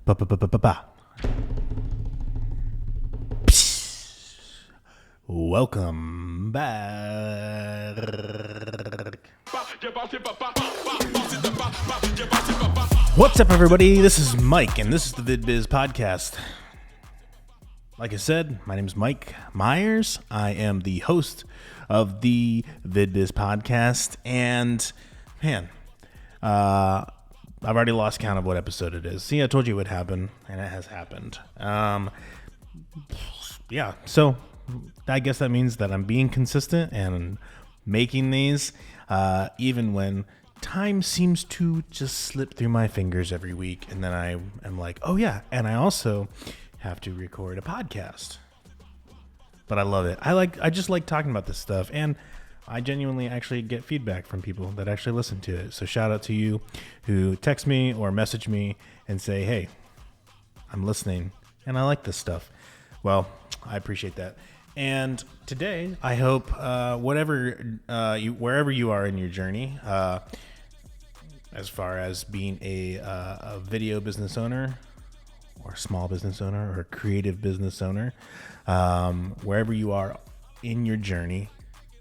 Ba-ba-ba-ba-ba. Welcome back. What's up, everybody? This is Mike, and this is the Vid Biz Podcast. Like I said, my name is Mike Myers. I am the host of the Vid Biz Podcast, and man, I've already lost count of what episode it is. See, I told you it would happen, and it has happened. So I guess that means that I'm being consistent and making these, even when time seems to just slip through my fingers every week, and then I am like, oh yeah, and I also have to record a podcast. But I love it. I just like talking about this stuff, and I genuinely actually get feedback from people that actually listen to it. So shout out to you who text me or message me and say, hey, I'm listening and I like this stuff. Well, I appreciate that. And today, I hope wherever you are in your journey, as far as being a video business owner or small business owner or creative business owner, wherever you are in your journey,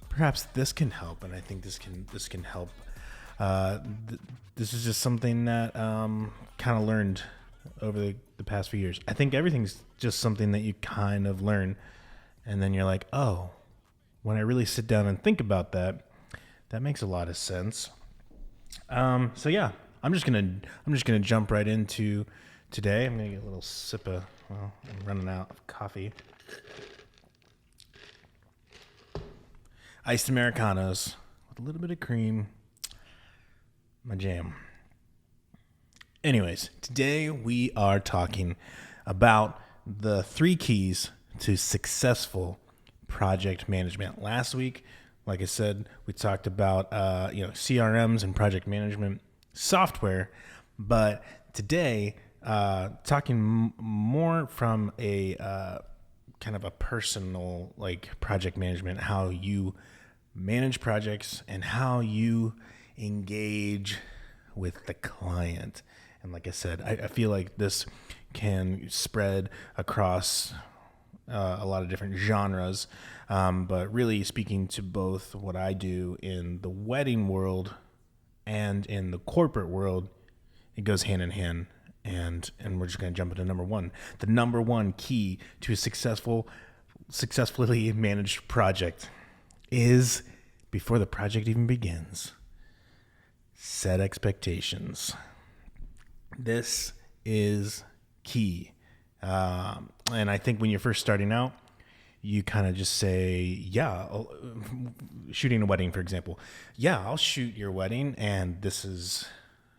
perhaps this can help, and I think this can help. This is just something that kind of learned over the past few years. I think everything's just something that you kind of learn, and then you're like, oh, when I really sit down and think about that, that makes a lot of sense. So yeah, I'm just gonna jump right into today. I'm gonna get a little sip of. Well, I'm running out of coffee. Iced Americanos with a little bit of cream. My jam. Anyways, today we are talking about the 3 keys to successful project management. Last week, like I said, we talked about CRMs and project management software, but today, talking more from a kind of a personal project management, how you manage projects and how you engage with the client. And like I said, I feel like this can spread across a lot of different genres, but really speaking to both what I do in the wedding world and in the corporate world, it goes hand in hand. And we're just going to jump into number 1. The number 1 key to a successfully managed project is, before the project even begins, set expectations. This is key. And I think when you're first starting out, you kind of just say, shooting a wedding, for example. Yeah, I'll shoot your wedding, and this is,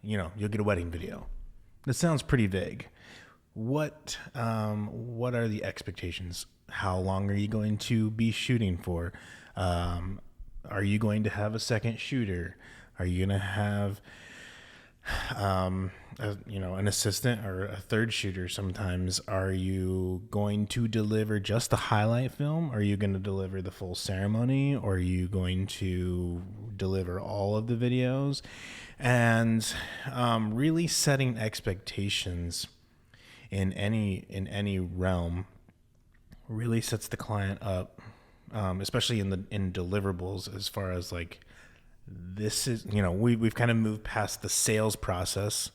you'll get a wedding video. That sounds pretty vague. What are the expectations? How long are you going to be shooting for? Are you going to have a second shooter? Are you going to have, an assistant or a third shooter sometimes? Are you going to deliver just the highlight film? Are you going to deliver the full ceremony? Or are you going to deliver all of the videos? And really setting expectations in any realm really sets the client up, especially in deliverables, as far as this is, we've kind of moved past the sales process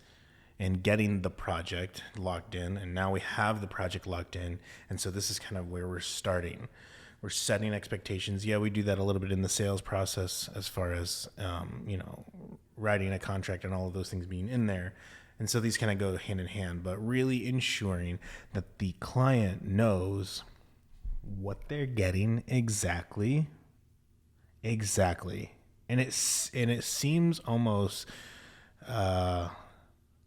and getting the project locked in, and now we have the project locked in, and so this is kind of where we're starting. We're setting expectations. Yeah, we do that a little bit in the sales process, as far as writing a contract and all of those things being in there. And so these kind of go hand in hand, but really ensuring that the client knows what they're getting exactly. And it seems almost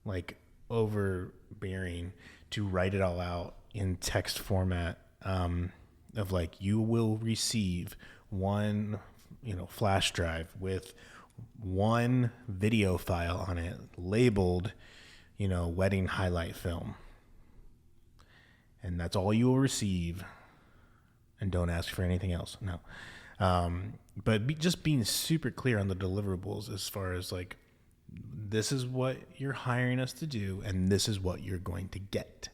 like overbearing to write it all out in text format, of you will receive one flash drive with one video file on it labeled wedding highlight film, and that's all you will receive, and don't ask for anything else. No. But just being super clear on the deliverables, as far as This is what you're hiring us to do, and this is what you're going to get.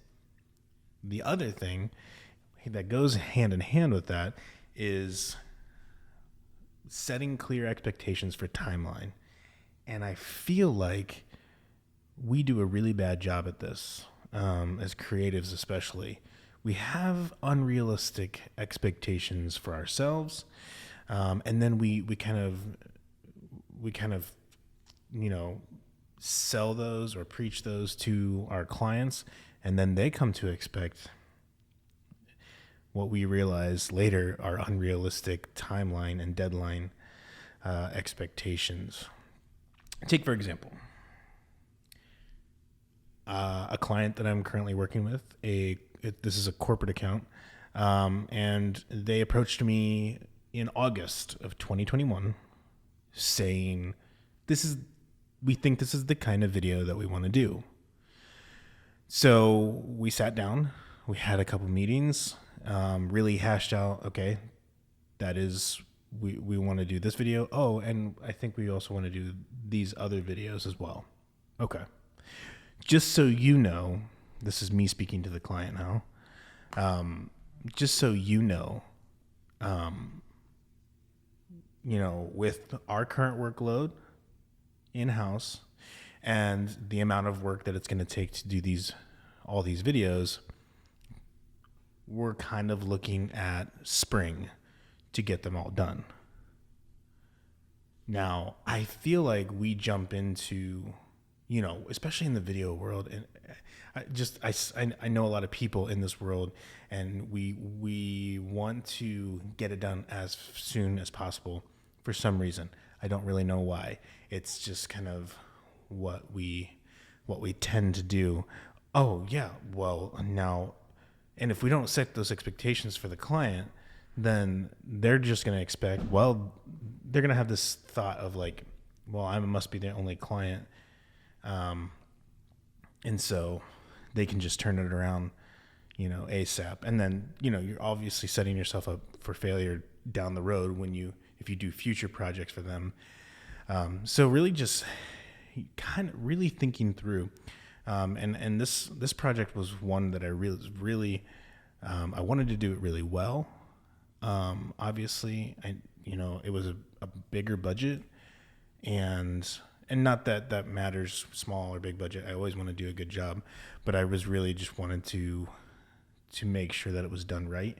The other thing that goes hand in hand with that is setting clear expectations for timeline. And I feel like we do a really bad job at this, as creatives especially. We have unrealistic expectations for ourselves, and then we kind of sell those or preach those to our clients, and then they come to expect what we realize later are unrealistic timeline and deadline expectations. Take, for example, a client that I'm currently working with. This is a corporate account, and they approached me in August of 2021 saying, we think this is the kind of video that we want to do. So we sat down, we had a couple meetings, really hashed out, okay, that is, we want to do this video. Oh, and I think we also want to do these other videos as well. Okay. Just so you know, this is me speaking to the client now. Just so you know, with our current workload in-house and the amount of work that it's going to take to do all these videos, we're kind of looking at spring to get them all done. Now, I feel like we jump into, especially in the video world, and I know a lot of people in this world, and we want to get it done as soon as possible for some reason. I don't really know why. It's just kind of what we tend to do. Oh yeah, well now, and if we don't set those expectations for the client, then they're just going to expect, they're going to have this thought of like, well, I must be the only client. And so they can just turn it around, ASAP. And then, you're obviously setting yourself up for failure down the road if you do future projects for them. So really just kind of really thinking through, and this project was one that I really, I wanted to do it really well. Obviously it was a bigger budget, and not that matters, small or big budget. I always want to do a good job, but I was really just wanted to make sure that it was done right.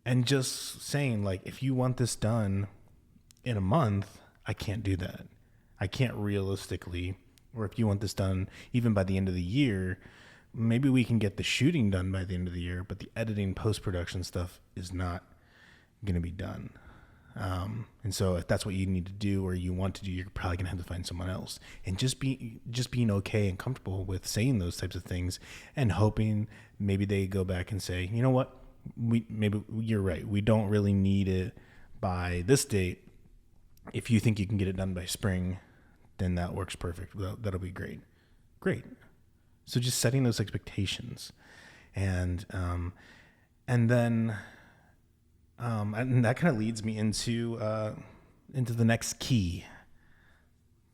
And just saying, like, if you want this done in a month, I can't do that. I can't realistically, or if you want this done even by the end of the year, maybe we can get the shooting done by the end of the year, but the editing, post-production stuff is not going to be done. And so if that's what you need to do or you want to do, you're probably going to have to find someone else. And just being okay and comfortable with saying those types of things and hoping maybe they go back and say, you know what, maybe you're right. We don't really need it by this date. If you think you can get it done by spring, then that works perfect. That'll be great. Great. So just setting those expectations, and then that kind of leads me into the next key,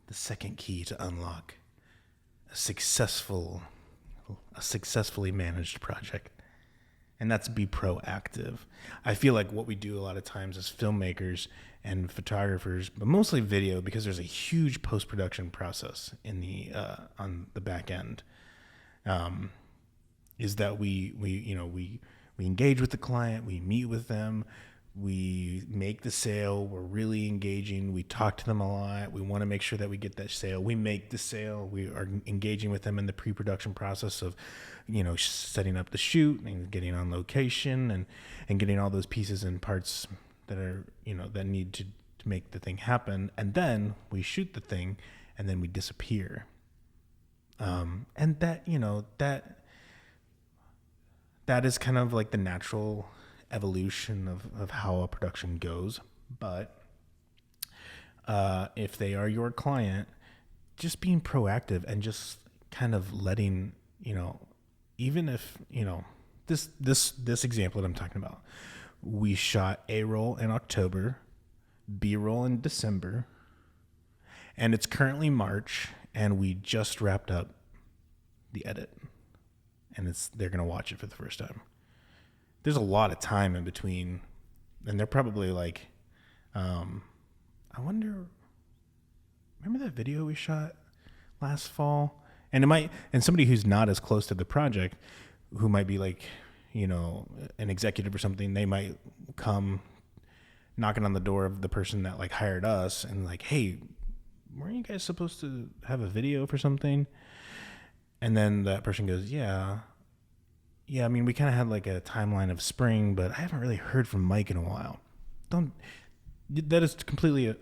the second key to unlock a successfully managed project, and that's be proactive. I feel like what we do a lot of times as filmmakers and photographers, but mostly video, because there's a huge post-production process in the on the back end, is that we engage with the client, we meet with them, we make the sale, we're really engaging, we talk to them a lot, we want to make sure that we get that sale, we make the sale, we are engaging with them in the pre-production process of, setting up the shoot and getting on location and getting all those pieces and parts that are, that need to make the thing happen. And then we shoot the thing and then we disappear. And that is kind of like the natural evolution of how a production goes. But if they are your client, just being proactive and just kind of letting, even if, this example that I'm talking about, we shot A-roll in October, B-roll in December, and it's currently March, and we just wrapped up the edit, and they're going to watch it for the first time. There's a lot of time in between, and they're probably like, I wonder, remember that video we shot last fall? And somebody who's not as close to the project, who might be like, an executive or something, they might come knocking on the door of the person that like hired us and like, hey, weren't you guys supposed to have a video for something? And then that person goes, yeah, I mean, we kind of had like a timeline of spring, but I haven't really heard from Mike in a while. That is completely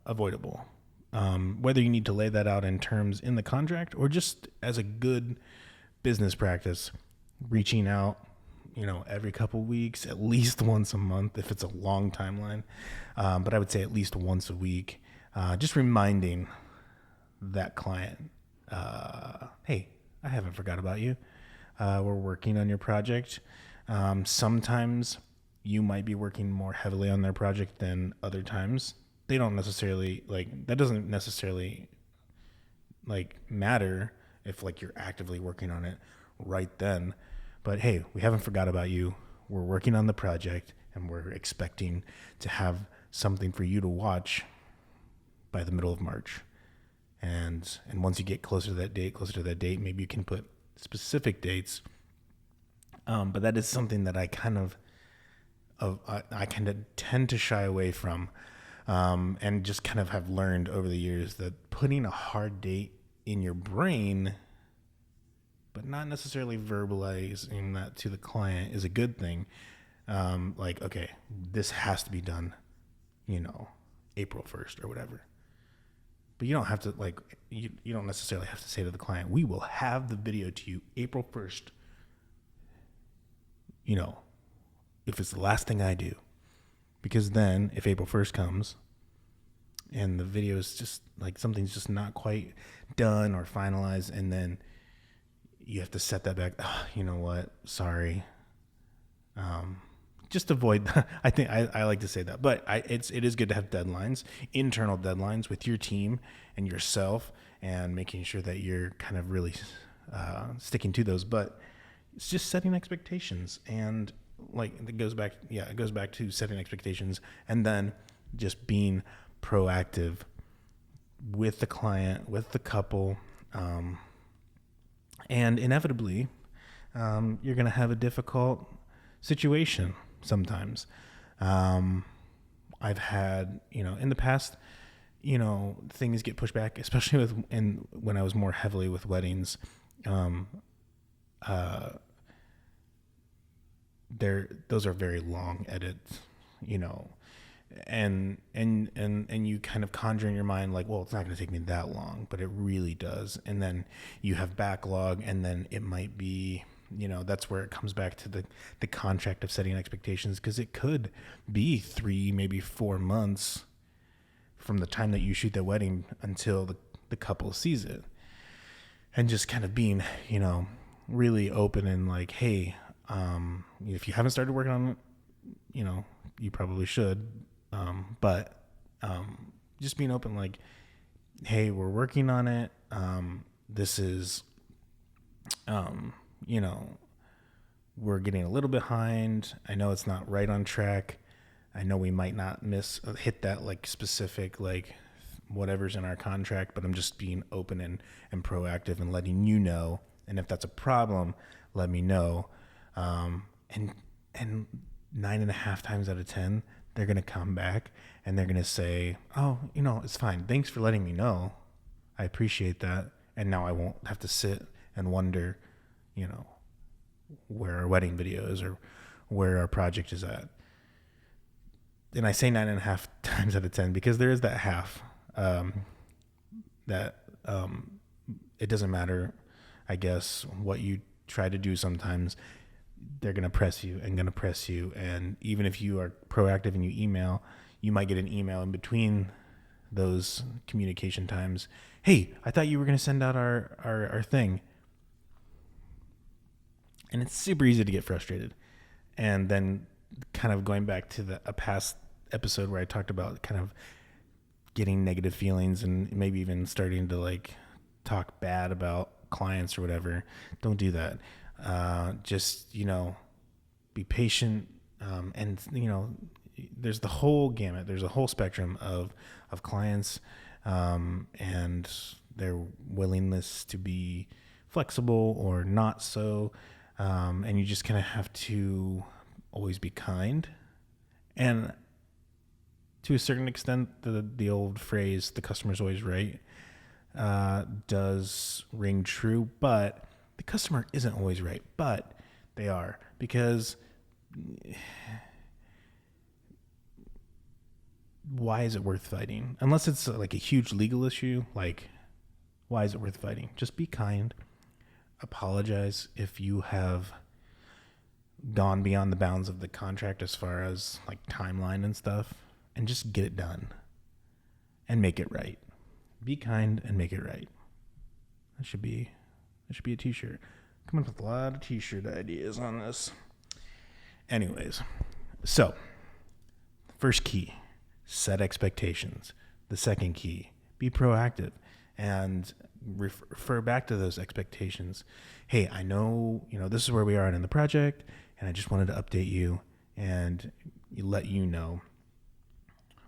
avoidable. Whether you need to lay that out in terms in the contract or just as a good business practice, reaching out, every couple weeks, at least once a month, if it's a long timeline. But I would say at least once a week, just reminding that client, hey, I haven't forgot about you. We're working on your project. Sometimes you might be working more heavily on their project than other times. They don't necessarily that doesn't necessarily matter if you're actively working on it right then. But hey, we haven't forgot about you. We're working on the project and we're expecting to have something for you to watch by the middle of March. And once you get closer to that date, maybe you can put specific dates. But that is something that I kind of tend to shy away from, and just kind of have learned over the years that putting a hard date in your brain, but not necessarily verbalizing that to the client, is a good thing. Okay, this has to be done, April 1st or whatever. But you don't have to you don't necessarily have to say to the client, we will have the video to you April 1st. If it's the last thing I do, because then if April 1st comes and the video is just something's just not quite done or finalized, and then you have to set that back. Oh, you know what? Sorry. Just avoid. I think I like to say that, but it is good to have deadlines, internal deadlines with your team and yourself, and making sure that you're kind of really sticking to those. But it's just setting expectations, and it goes back to setting expectations, and then just being proactive with the client, with the couple, and inevitably, you're going to have a difficult situation sometimes. I've had, in the past, things get pushed back, especially when I was more heavily with weddings. Those are very long edits, and you kind of conjure in your mind well, it's not going to take me that long, but it really does. And then you have backlog, and then it might be, that's where it comes back to the contract of setting expectations, because it could be 3, maybe 4 months from the time that you shoot the wedding until the couple sees it. And just kind of being, really open and hey, if you haven't started working on it, you probably should. But just being open, hey, we're working on it. This is, we're getting a little behind. I know it's not right on track. I know we might not hit that specific, whatever's in our contract, but I'm just being open and proactive and letting you know. And if that's a problem, let me know. And 9.5 times out of 10, they're going to come back and they're going to say, oh, it's fine. Thanks for letting me know. I appreciate that. And now I won't have to sit and wonder, where our wedding video is or where our project is at. And I say 9.5 times out of 10 because there is that half, that it doesn't matter, I guess, what you try to do. Sometimes they're going to press you. And even if you are proactive and you email, you might get an email in between those communication times. Hey, I thought you were going to send out our thing. And it's super easy to get frustrated. And then kind of going back to a past episode where I talked about kind of getting negative feelings and maybe even starting to talk bad about clients or whatever. Don't do that. Just, be patient. And, there's the whole gamut. There's a whole spectrum of clients, and their willingness to be flexible or not so. And you just kind of have to always be kind. And to a certain extent, the old phrase, the customer's always right, does ring true, but the customer isn't always right, but they are, because why is it worth fighting? Unless it's like a huge legal issue, like, why is it worth fighting? Just be kind. Apologize if you have gone beyond the bounds of the contract as far as like timeline and stuff, and just get it done and make it right. Be kind and make it right. That should be a t-shirt. Coming up with a lot of t-shirt ideas on this. Anyways, so first key, set expectations. The second key, be proactive and refer back to those expectations. Hey, I know, this is where we are in the project, and I just wanted to update you and let you know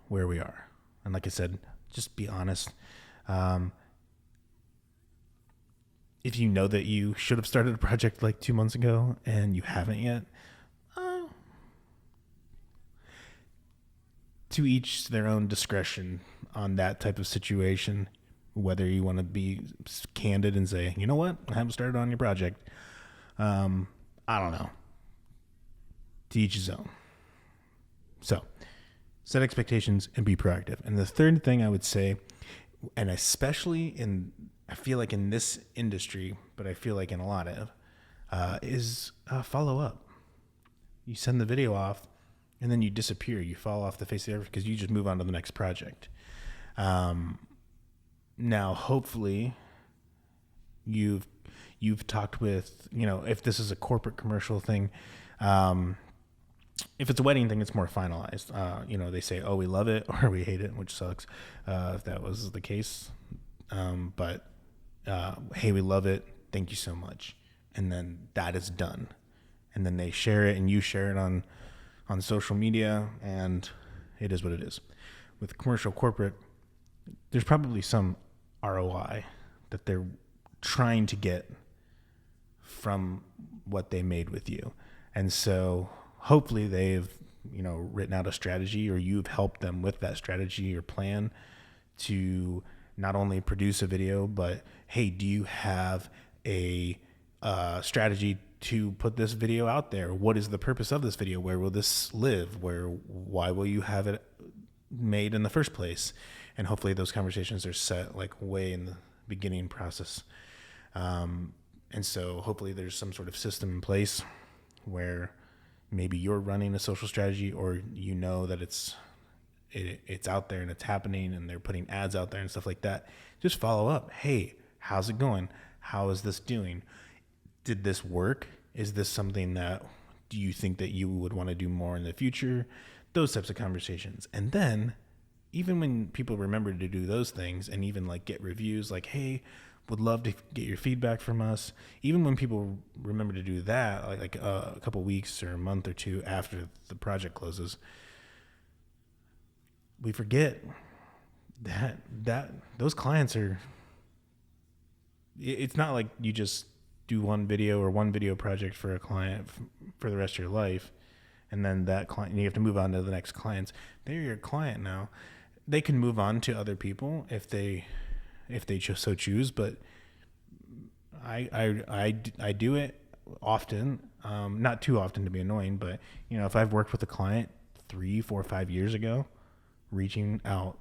where we are. And like I said, just be honest. If you know that you should have started a project like 2 months ago and you haven't yet, to each their own discretion on that type of situation, whether you want to be candid and say, you know what, I haven't started on your project. I don't know. To each his own. So, set expectations and be proactive. And the third thing I would say, and especially I feel like in this industry, but I feel like in a lot of, is follow up. You send the video off, and then you disappear. You fall off the face of the earth because you just move on to the next project. Now, hopefully, you've talked with, if this is a corporate commercial thing, if it's a wedding thing, it's more finalized. They say, oh, we love it or we hate it, which sucks if that was the case. But hey, we love it. Thank you so much. And then that is done. And then they share it and you share it on social media, and it is what it is. With commercial corporate, there's probably some ROI that they're trying to get from what they made with you. And so hopefully they've, written out a strategy, or you've helped them with that strategy or plan to not only produce a video, but hey, do you have a strategy to put this video out there? What is the purpose of this video? Where will this live? Why will you have it made in the first place? And hopefully those conversations are set like way in the beginning process. And so hopefully there's some sort of system in place where maybe you're running a social strategy, or that it's out there and it's happening and they're putting ads out there and stuff like that. Just follow up. Hey, how's it going? How is this doing? Did this work? Is this something do you think that you would want to do more in the future? Those types of conversations. And then even when people remember to do those things and even like get reviews like, hey, would love to get your feedback from us. Even when people remember to do that, like a couple weeks or a month or two after the project closes, we forget that those clients are, it's not like you just do one video or one video project for a client for the rest of your life, and then that client, you have to move on to the next clients. They're your client now. They can move on to other people if they so choose, but I do it often, not too often to be annoying, but if I've worked with a client 3, 4, 5 years ago, reaching out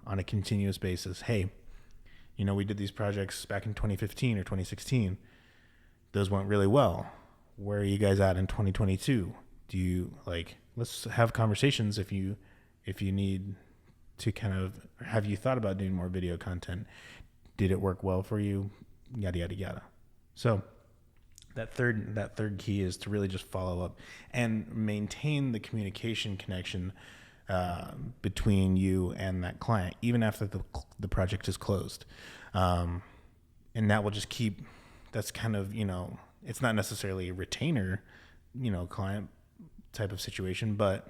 on a continuous basis, hey, we did these projects back in 2015 or 2016. Those went really well. Where are you guys at in 2022? Do you let's have conversations if you need to kind of, have you thought about doing more video content? Did it work well for you? Yada, yada, yada. So that third key is to really just follow up and maintain the communication connection between you and that client, even after the project is closed. and that will just keep, that's kind of, it's not necessarily a retainer, client type of situation, but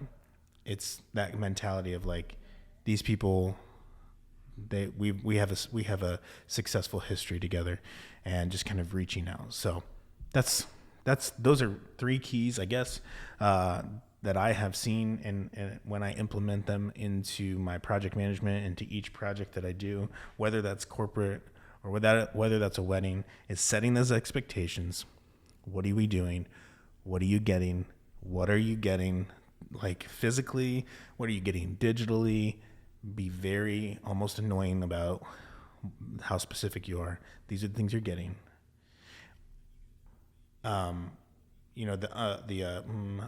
it's that mentality of like, these people, we have a successful history together, and just kind of reaching out. So those are 3 keys, I guess, that I have seen, and when I implement them into my project management, into each project that I do, whether that's corporate or whether that's a wedding, is setting those expectations. What are we doing? What are you getting? What are you getting, like physically? What are you getting digitally? Be very almost annoying about how specific you are. These are the things you're getting. The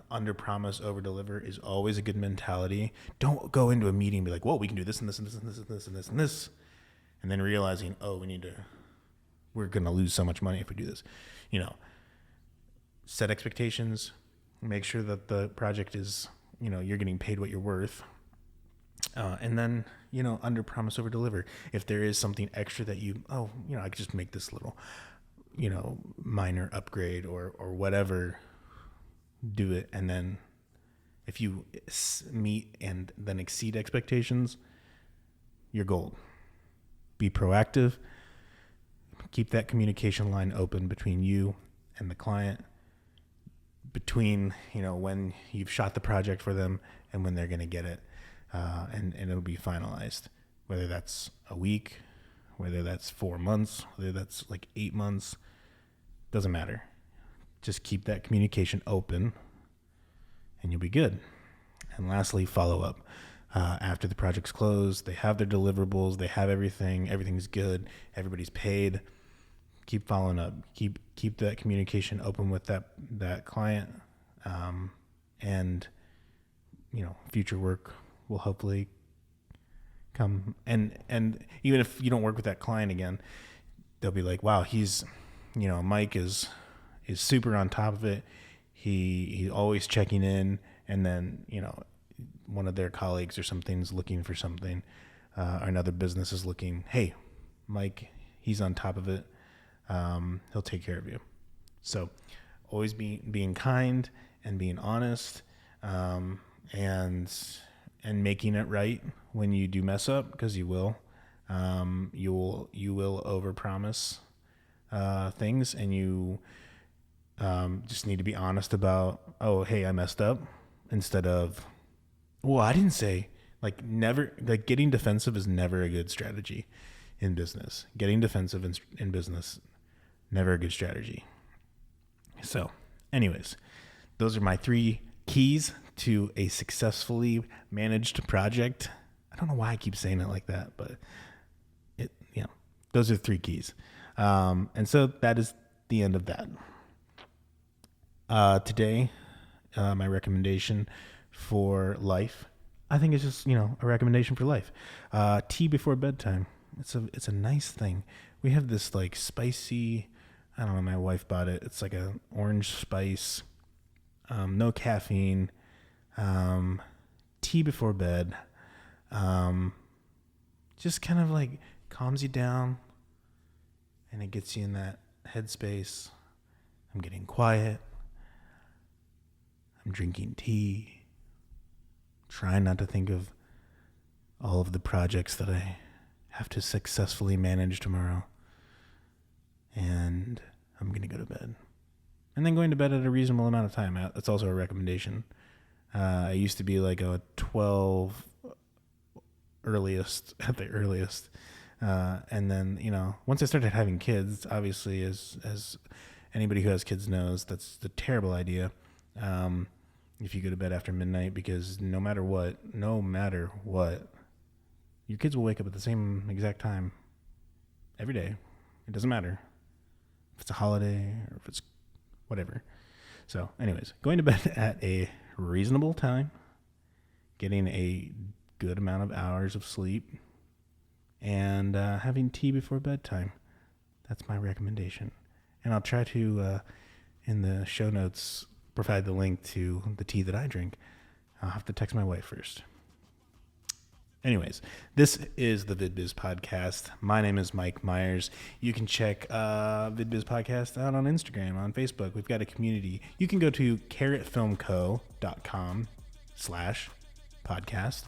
under promise, over deliver is always a good mentality. Don't go into a meeting and be like, "Whoa, we can do this and this and this and this and this and this and this," and then realizing, "Oh, we're gonna lose so much money if we do this." Set expectations. Make sure that the project is, you're getting paid what you're worth, and then under promise, over deliver. If there is something extra that I could just make this little, minor upgrade or whatever, do it. And then if you meet and then exceed expectations, you're gold. Be proactive. Keep that communication line open between you and the client, between, when you've shot the project for them and when they're going to get it. And it'll be finalized, whether that's a week, whether that's 4 months, whether that's like 8 months, doesn't matter. Just keep that communication open and you'll be good. And lastly, follow up. After the project's closed, they have their deliverables, they have everything's good, everybody's paid. Keep following up. Keep that communication open with that client, and future work will hopefully come. And even if you don't work with that client again, they'll be like, wow, he's, Mike is super on top of it. He's always checking in. And then, one of their colleagues or something's looking for something, or another business is looking, hey, Mike, he's on top of it. He'll take care of you. So always being kind and being honest, and making it right when you do mess up, because you will. You will overpromise things, and you just need to be honest about, oh, hey, I messed up, instead of, well, I didn't say. Getting defensive is never a good strategy in business. Getting defensive in business, never a good strategy. So, anyways, those are my 3 keys to a successfully managed project. I don't know why I keep saying it like that, but those are 3 keys. And so that is the end of that. Today, my recommendation for life, I think it's just, a recommendation for life. Tea before bedtime. It's a nice thing. We have this like spicy, I don't know, my wife bought it. It's like a orange spice, no caffeine, tea before bed. Just kind of like calms you down, and it gets you in that headspace. I'm getting quiet. I'm drinking tea, trying not to think of all of the projects that I have to successfully manage tomorrow. And I'm going to go to bed. And then going to bed at a reasonable amount of time. That's also a recommendation. I used to be like a 12 earliest, at the earliest. And then, once I started having kids, obviously, as anybody who has kids knows, that's a terrible idea. If you go to bed after midnight, because no matter what, your kids will wake up at the same exact time every day. It doesn't matter if it's a holiday or if it's whatever. So anyways, going to bed at a reasonable time, getting a good amount of hours of sleep, and having tea before bedtime. That's my recommendation. And I'll try to, in the show notes, provide the link to the tea that I drink. I'll have to text my wife first. Anyways, this is the Vid Biz Podcast. My name is Mike Myers. You can check Vid Biz Podcast out on Instagram, on Facebook. We've got a community. You can go to carrotfilmco.com/podcast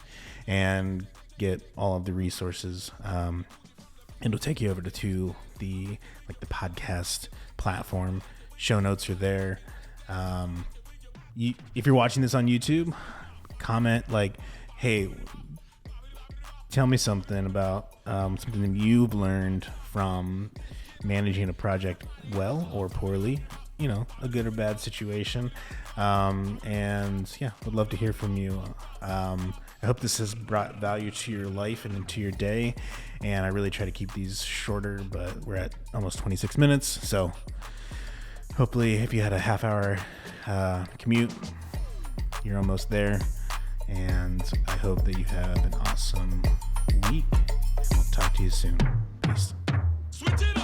and get all of the resources. It'll take you over to the podcast platform. Show notes are there. If you're watching this on YouTube, comment hey, tell me something about something you've learned from managing a project well or poorly, a good or bad situation. And yeah, would love to hear from you. I hope this has brought value to your life and into your day. And I really try to keep these shorter, but we're at almost 26 minutes. So hopefully if you had a half hour commute, you're almost there. And I hope that you have an awesome week. We'll talk to you soon. Peace. Switch it up.